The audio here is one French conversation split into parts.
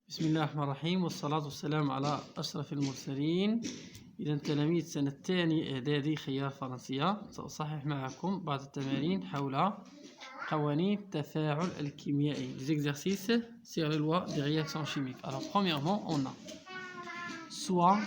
بسم الله الرحمن الرحيم والصلاة والسلام على أشرف المرسلين. إذا تلاميذ سنة الثاني إعدادي خيار فرنسية، سأصحح معكم بعض التمارين حول قوانين التفاعل الكيميائي. Les exercices sur les lois des réactions chimiques. Alors premièrement, on a soit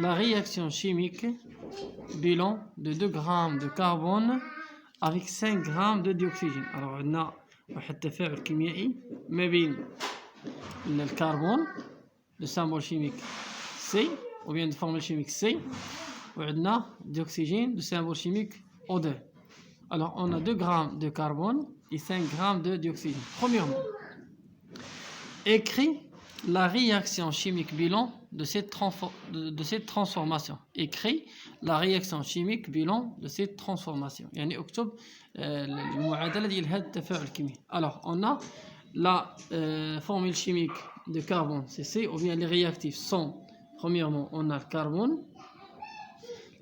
la réaction chimique bilan de 2 grammes de carbone avec 5 grammes de dioxygène. Alors on a واحد التفاعل كيميائي ما بين الكربون de symbole chimique C ou bien de formule chimique C وعندنا dioxygène de symbole chimique O2. Alors on a 2 grammes de carbone et 5 grammes de dioxygène. Premièrement, écris la réaction chimique bilan de cette transformation. Écris la réaction chimique bilan de cette transformation. يعني اكتب المعادلة ديال هذا التفاعل الكيميائي. Alors on a la formule chimique de carbone c'est C, ou bien les réactifs sont, premièrement on a le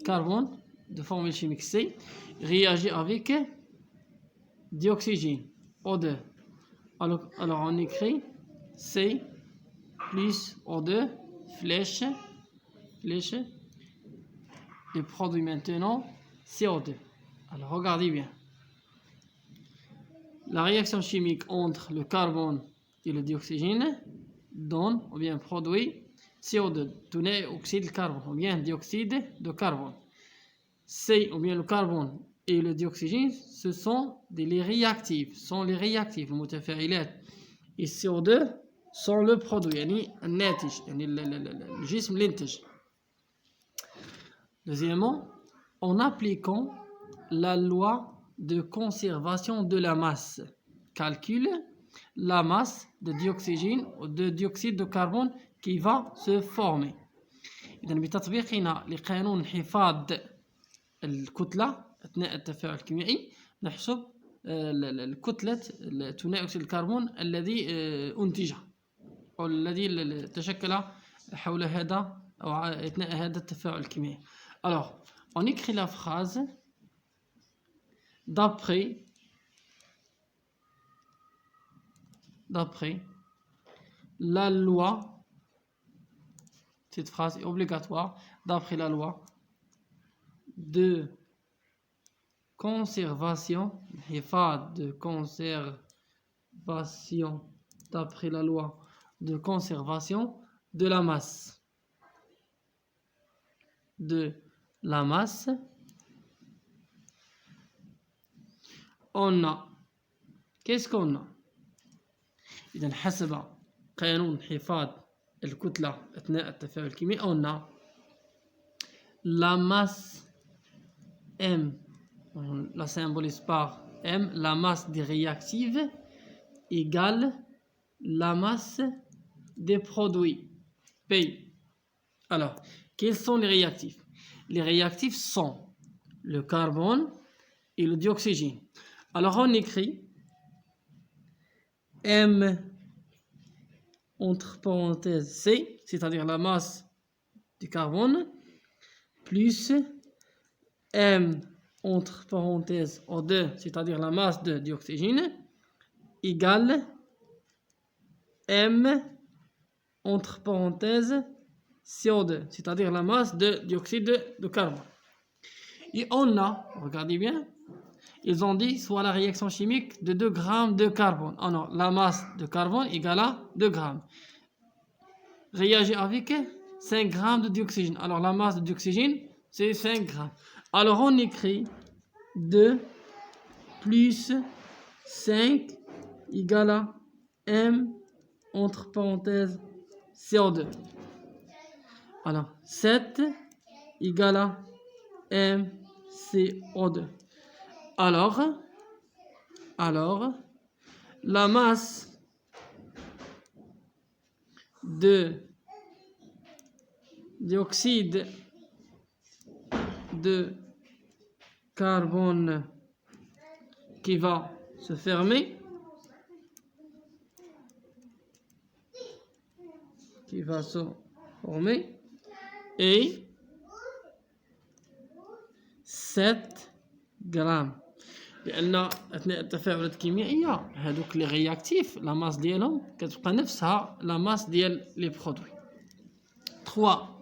carbone de formule chimique C réagit avec dioxygène O2. Alors on écrit C plus O2 flèche et produit maintenant CO2. Alors regardez bien. La réaction chimique entre le carbone et le dioxygène donne ou bien produit CO2, donné oxyde de carbone ou bien dioxyde de carbone. C ou bien le carbone et le dioxygène, ce sont les réactifs, le متفاعلات. Et CO2 sont le produit, يعني الناتج, يعني الجسم الانتج. Deuxièmement, en appliquant la loi de conservation de la masse, calcule la masse de dioxygène ou de dioxyde de carbone qui va se former. إذا بتطبيقنا لقانون حفاظ الكتلة أثناء التفاعل الكيميائي نحسب الكتلة ثنائي أكسيد الكربون الذي أنتجها أو الذي تشكل حول هذا أو أثناء هذا التفاعل الكيميائي. Alors, on écrit la phrase d'après la loi. Cette phrase est obligatoire. D'après la loi de conservation, d'après la loi de conservation de la masse. On a, qu'est-ce qu'on a؟ إذا حسب قانون حفاظ الكتلة أثناء التفاعل الكيميائي on a la masse M, on la symbolise par M, la masse des réactifs égale la masse des produits P. Alors, quels sont les réactifs? Les réactifs sont le carbone et le dioxygène. Alors on écrit M entre parenthèses C, c'est-à-dire la masse du carbone, plus M entre parenthèses O2, c'est-à-dire la masse de dioxygène, égale M entre parenthèses CO2, c'est-à-dire la masse de dioxyde de carbone. Et on a, regardez bien, ils ont dit soit la réaction chimique de 2 grammes de carbone. Oh non, la masse de carbone égale à 2 grammes. Réagit avec 5 grammes de dioxygène. Alors la masse de dioxygène, c'est 5 grammes. Alors on écrit 2 plus 5 égale à M entre parenthèses CO2. Alors 7 égale à MCO2. Alors, la masse de dioxyde de carbone qui va se former est 7 grammes. لأن أثناء التفاعلات الكيميائية هذوك لي رياكتيف لا ماس ديالهم كتبقى نفسها لا ماس ديال لي برودوي. 3.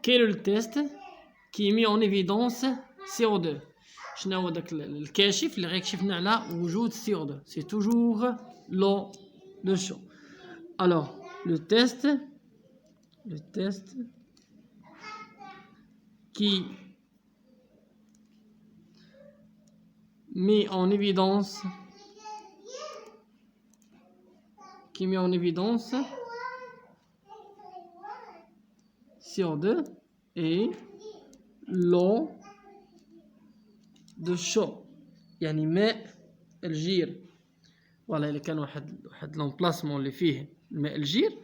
Quel est le test qui met en évidence CO2 شنو هو داك الكاشف اللي غيكشفنا على وجود CO2 c'est toujours l'eau de chaud. Alors le test qui met en évidence CO2 et l'eau de chaud يعني ماء الجير. فوالا إلا كان واحد لومبلاسمون اللي فيه الماء الجير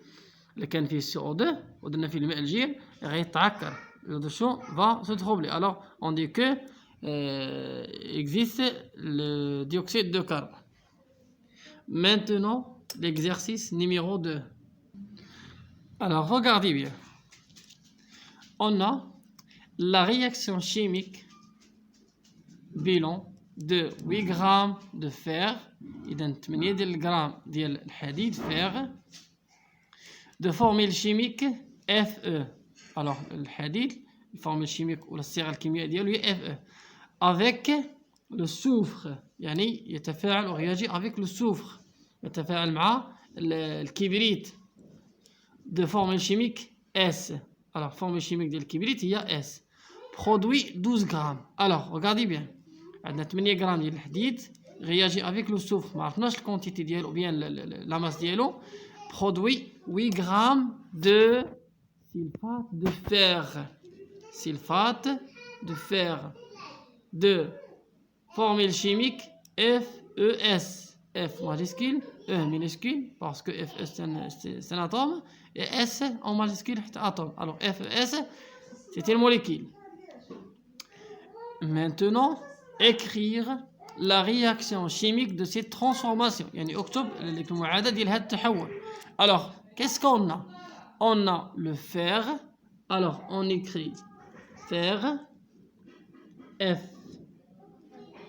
اللي كان فيه CO2 ودرنا فيه الماء الجير غيتعكر l'eau de chaud va se troubler. Alors on dit que existe le dioxyde de carbone. Maintenant l'exercice numéro 2. Alors regardez bien. On a la réaction chimique bilan de 8 grammes de fer إذا 8 ديال الغرام ديال الحديد fer de formule chimique Fe. Alors الحديد الفورمule chimique ولا الصيغة الكيميائية ديالو هي Fe avec le soufre يعني يتفاعل أو réagit avec le soufre يتفاعل مع الكبريت de formule chimique S. Alors formule chimique ديال الكبريت هي S produit 12 grammes. Alors regardez bien عندنا 8 غرام ديال الحديد réagit avec le soufre ما عرفناش الكونتيتي ديالو ou bien la masse ديالو produit 8 grammes de sulfate de fer de formule chimique FeS. F majuscule, E minuscule parce que Fes c'est un atome et S en majuscule c'est un atome. Alors Fes c'est une molécule. Maintenant écrire la réaction chimique de cette transformation يعني اكتب المعادلة ديال هذا التحول. Alors qu'est-ce qu'on a? On a le fer. Alors on écrit fer F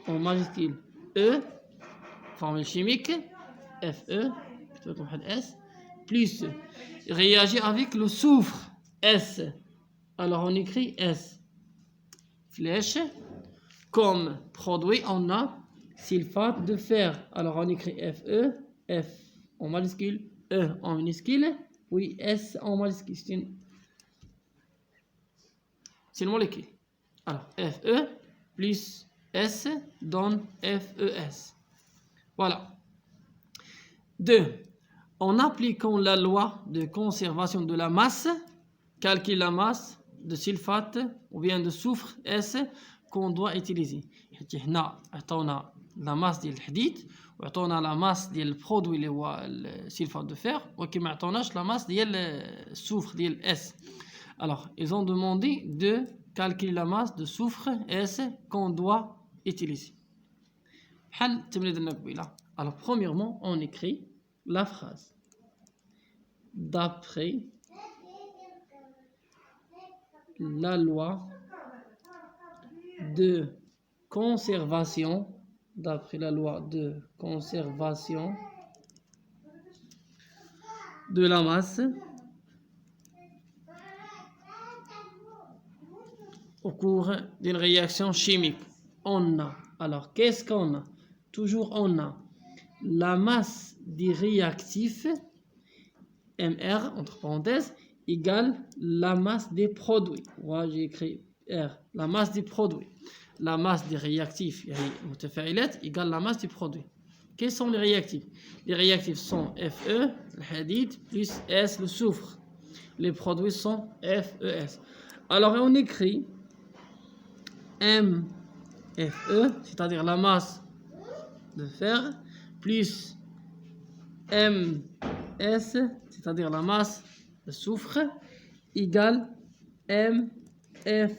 en majuscule E formule chimique Fe S plus réagit avec le soufre S. Alors on écrit S flèche. Comme produit, on a sulfate de fer. Alors on écrit Fe, F en majuscule, E en minuscule, oui, S en majuscule. C'est une molécule. Alors Fe plus S donne FeS. Voilà. 2. En appliquant la loi de conservation de la masse, calcule la masse de sulfate ou bien de soufre S qu'on doit utiliser. هنا عطونا لا ماس ديال الحديد وعطونا لا ماس ديال البرودوي اللي هو السلفات دو فير ولكن ما عطوناش لا ماس ديال السوفر ديال اس. Alors ils ont demandé de calculer la masse de soufre S qu'on doit utiliser. بحال التمرين ديالنا قبيله. Alors premièrement on écrit la phrase d'après la loi de conservation de la masse au cours d'une réaction chimique. On a, alors qu'est-ce qu'on a? Toujours on a la masse du réactif MR entre parenthèses égale la masse des produits. Moi j'ai écrit R, la masse des produits. La masse des réactifs égale la masse du produit. Quels sont les réactifs? Les réactifs sont Fe, le hadid, plus S, le soufre. Les produits sont FeS. Alors on écrit MFe, c'est-à-dire la masse de fer, plus MS, c'est-à-dire la masse de soufre, égale MFeS,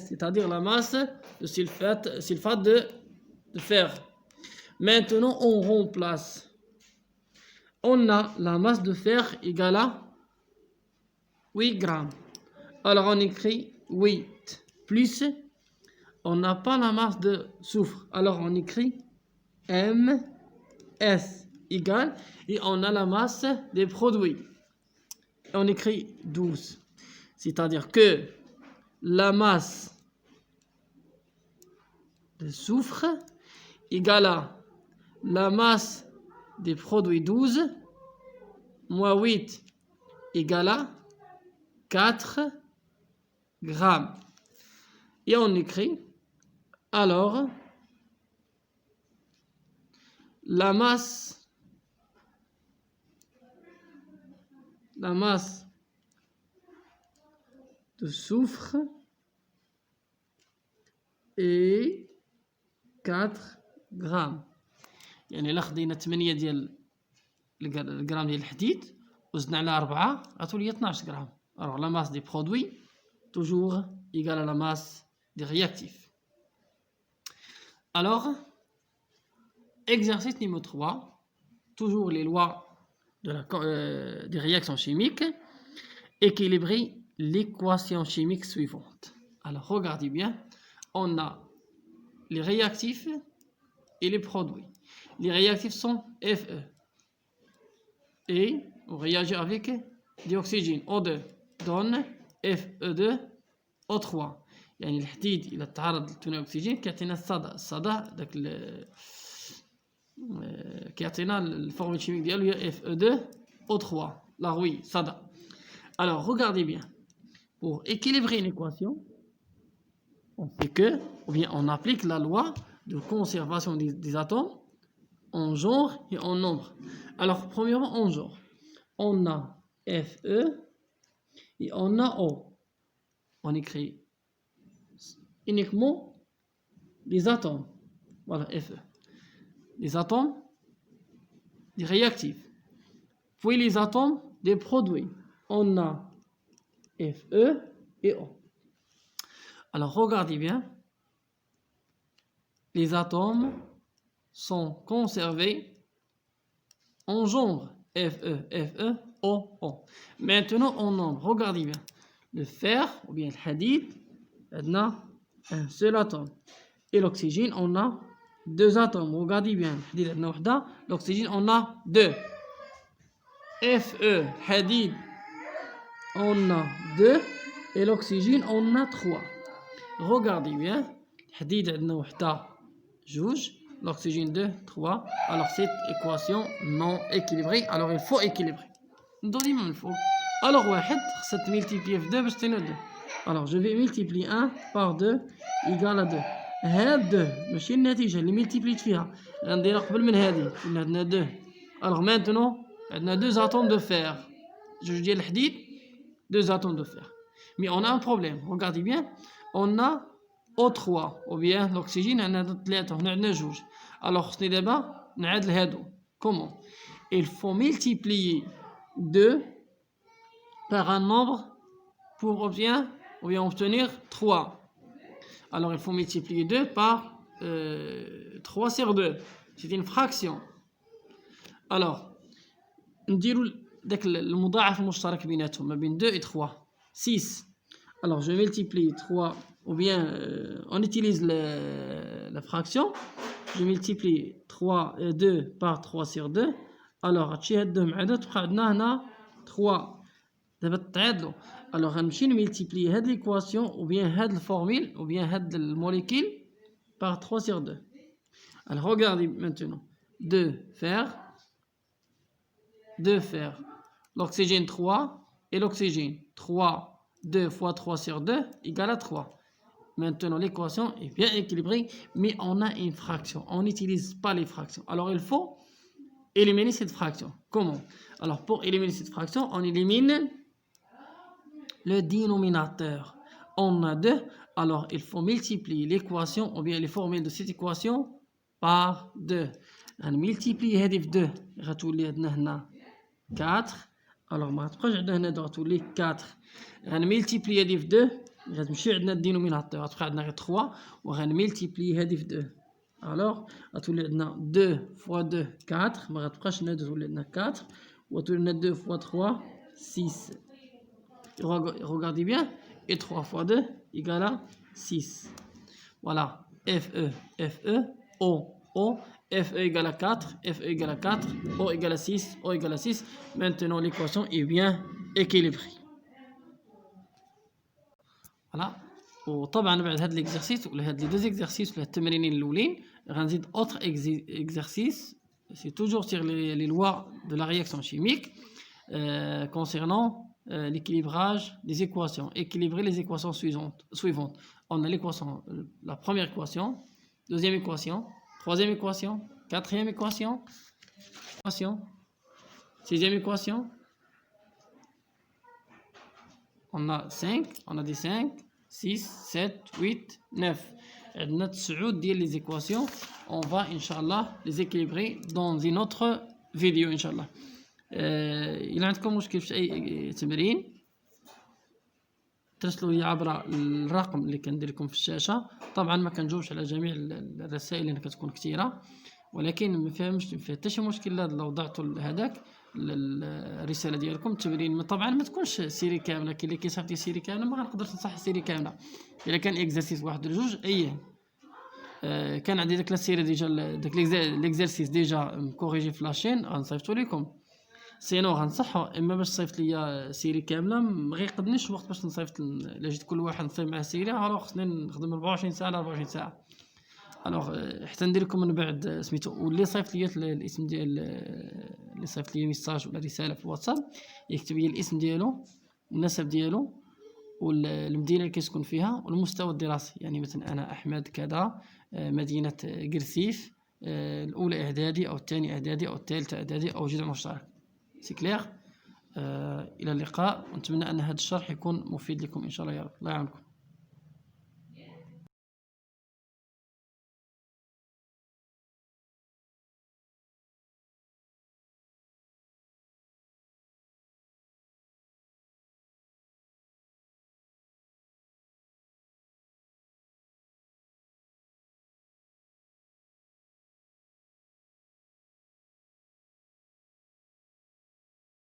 c'est-à-dire la masse de sulfate de fer. Maintenant, on remplace. On a la masse de fer égale à 8 grammes. Alors, on écrit 8 plus, on n'a pas la masse de soufre. Alors on écrit MS égale, et on a la masse des produits. Et on écrit 12. C'est-à-dire que la masse de soufre égale à la masse des produits 12 moins 8 égale à 4 grammes. Et on écrit alors la masse de soufre est 4 grammes. يعني إلا خدينا 8 ديال الغرام ديال الحديد وزدنا على 4 غتولي 12 غرام. Alors la masse des produits toujours égale à la masse des réactifs. Alors exercice numéro 3, toujours les lois des réactions chimiques, équilibrer l'équation chimique suivante. Alors regardez bien, on a les réactifs et les produits. Les réactifs sont Fe. Et on réagit avec dioxygène O2 donne Fe2 O3. يعني الحديد إذا تعرض لثاني أكسجين كيعطينا الصدى داك كيعطينا الفورمule chimique ديالو هي Fe2 O3. Là oui, صدى. Alors regardez bien. Pour équilibrer une équation, on fait que, ou bien on applique la loi de conservation des atomes en genre et en nombre. Alors, premièrement, en genre, on a Fe et on a O. On écrit uniquement les atomes. Voilà, Fe. Les atomes des réactifs. Puis les atomes des produits. On a Fe et O. Alors, regardez bien. Les atomes sont conservés en genre Fe, Fe, O, O. Maintenant, en nombre, regardez bien. Le fer, ou bien le hadid, on a un seul atome. Et l'oxygène, on a deux atomes. Regardez bien. L'oxygène, on a deux. Fe, hadid, on a deux. Et l'oxygène, on a trois. Regardez bien. الحديد عندنا وحده جوج, l'oxygène 2, 3. Alors cette équation non équilibrée, alors il faut équilibrer. ديما il faut. Alors واحد خصها تملتيبلي في 2 باش تعطينا 2. Alors je vais multiplier 1 par 2 égale à 2. هاد 2 ماشي النتيجه اللي ملتيبليت فيها, غنديرها قبل من هذه, كنا عندنا 2. Alors maintenant عندنا 2 atomes de fer, جوج ديال الحديد, 2 atomes de fer. Mais on a un problème, regardez bien, on a O3 ou bien l'oxygène, on a 3, on a 2. Alors, ce n'est pas, on a le comment? Il faut multiplier 2 par un nombre pour obtenir 3. Alors, il faut multiplier 2 par 3 sur 2. C'est une fraction. Alors, نديروا داك المضاعف المشترك بيناتهم ما بين 2 et 3. 6. Alors, je multiplie 3, ou bien on utilise la fraction. Je multiplie 2 par 3 sur 2. Alors, هادشي هاد 2 مع 2 تبقى عندنا هنا 3. دابا تعادلوا. Alors, غنمشي نملتيبلي هاد l'équation, ou bien هاد الفورمule, ou bien هاد الموليكول par 3 sur 2. Alors, regardez maintenant. 2 fer. L'oxygène 3 et l'oxygène 3. 2 fois 3 sur 2 égale à 3. Maintenant, l'équation est bien équilibrée, mais on a une fraction. On n'utilise pas les fractions. Alors, il faut éliminer cette fraction. Comment? Alors, pour éliminer cette fraction, on élimine le dénominateur. On a 2. Alors, il faut multiplier l'équation, ou bien les formules de cette équation, par 2. On multiplie هذه في 2. غتولي عندنا هنا 4. Alors, ما غتبقاش عندنا هنا غتولي 4. غنملتيبلي هذه في 2, غتمشي عندنا الدينوميناتور, غتبقى عندنا غير 3, وغنملتيبلي هذه في 2. الوغ غتولي عندنا 2 fois 2 4, ما غتبقاش لنا 2, تولي عندنا 4, وتولي لنا 2 fois 3 6. Regardez bien, et 3 fois 2 égale à 6. voilà, FE, FE, O, O, FE égale à 4, FE égale à 4, O égale à 6, O égale à 6. Maintenant, l'équation est bien équilibrée. Voilà. وطبعا بعد هذا l'exercice ولا هاد les deux exercices ولا التمرينين الأولين غنزيد autre exercice. C'est toujours sur les lois de la réaction chimique concernant l'équilibrage des équations. Équilibrer les équations suivantes. On a l'équation, la première équation, deuxième équation, troisième équation, quatrième équation, sixième équation. On a 5, on a des 5, 6, 7, 8, 9. عندنا 9 ديال les équations. On va, Inch'Allah, les équilibrer dans une autre vidéo, Inch'Allah. إلا عندكم مشكل في أي تمرين ترسلوا لي عبر الرقم اللي كندير لكم في الشاشة. طبعا ما كنجاوبش على جميع الرسائل اللي كتكون كثيرة، ولكن ما فيها حتى شي مشكل لو ضعتوا هذاك الرساله ديالكم التمرين. طبعا ما تكونش سيري كامله، كاين اللي كيصيفط لي سيري كامله ما غنقدرش نصح السيري كامله. الا كان اكزرسيس واحد ولا جوج كان عندي داك السيري ديجا داك ليكزرسيس ديجا مكوريجي في لاشين غنصيفطو لكم. سينو غنصحو، اما باش صيفط ليا سيري كامله ما غيقدنيش الوقت باش نصيفط. الا جيت كل واحد نصيفط معاه سيري الوغ خصني نخدم 24 ساعه على 24 ساعه. الوغ حتى ندير لكم من بعد سميتو. واللي صيفط ليا الاسم ديال اللي صيفط ليا ميساج ولا رساله في الواتساب يكتب لي الاسم ديالو والنسب ديالو والمدينه اللي كيسكن فيها والمستوى الدراسي. يعني مثلا انا احمد كذا، مدينه قرسيف، الاولى اعدادي او الثاني اعدادي او الثالثه اعدادي او جزء مشترك. سي كلير. الى اللقاء، ونتمنى ان هذا الشرح يكون مفيد لكم ان شاء الله يا رب. الله يعاونكم.